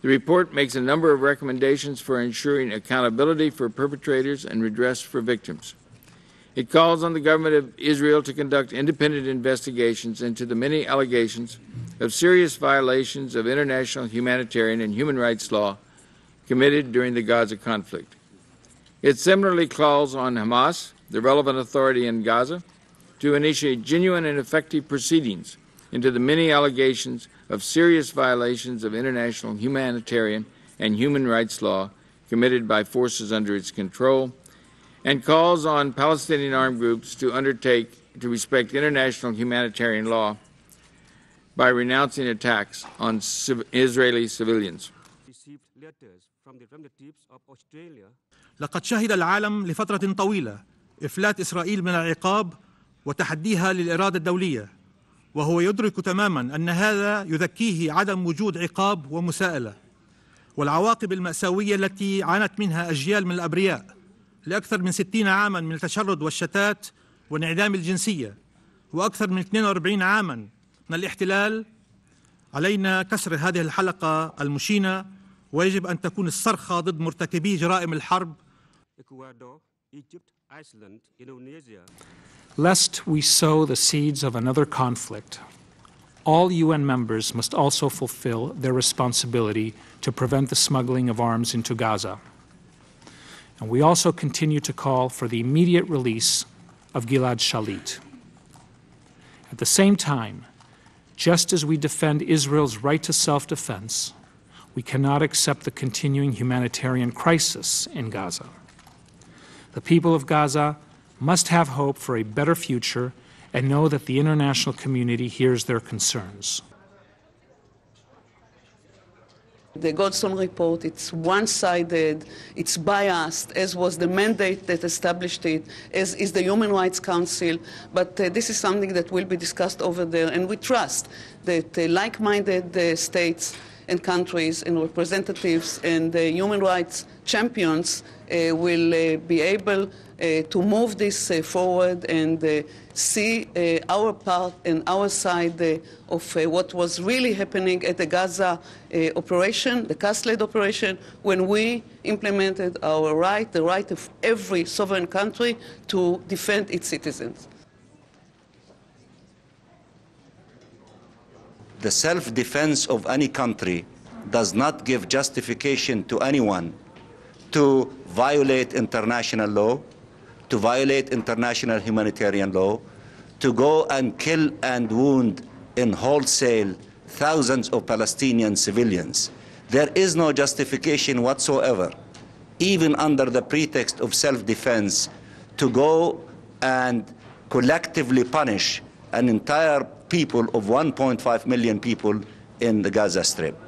The report makes a number of recommendations for ensuring accountability for perpetrators and redress for victims. It calls on the government of Israel to conduct independent investigations into the many allegations of serious violations of international humanitarian and human rights law committed during the Gaza conflict. It similarly calls on Hamas, the relevant authority in Gaza, to initiate genuine and effective proceedings into the many allegations of serious violations of international humanitarian and human rights law committed by forces under its control, and calls on Palestinian armed groups to undertake to respect international humanitarian law by renouncing attacks on Israeli civilians. لقد شهد العالم لفترة طويلة إفلات إسرائيل من العقاب وتحديها للإرادة الدولية، وهو يدرك تماما أن هذا يذكيه عدم وجود عقاب ومساءلة والعواقب المأساوية التي عانت منها أجيال من الأبرياء لأكثر من 60 عاما من التشرد والشتات وانعدام الجنسية وأكثر من 42 عاما من الاحتلال. علينا كسر هذه الحلقة المشينة، ويجب أن تكون الصرخة ضد مرتكبي جرائم الحرب. Lest we sow the seeds of another conflict, all UN members must also fulfill their responsibility to prevent the smuggling of arms into Gaza. And we also continue to call for the immediate release of Gilad Shalit. At the same time, just as we defend Israel's right to self-defense, we cannot accept the continuing humanitarian crisis in Gaza. The people of Gaza must have hope for a better future and know that the international community hears their concerns. The Goldstone Report, it's one-sided, it's biased, as was the mandate that established it, as is the Human Rights Council, but this is something that will be discussed over there, and we trust that like-minded states and countries and representatives and human rights champions will be able to move this forward and see our part and our side of what was really happening at the Gaza operation, the CAS-led operation, when we implemented our right, the right of every sovereign country to defend its citizens. The self-defense of any country does not give justification to anyone to violate international law, to violate international humanitarian law, to go and kill and wound in wholesale thousands of Palestinian civilians. There is no justification whatsoever, even under the pretext of self-defense, to go and collectively punish an entire people of 1.5 million people in the Gaza Strip.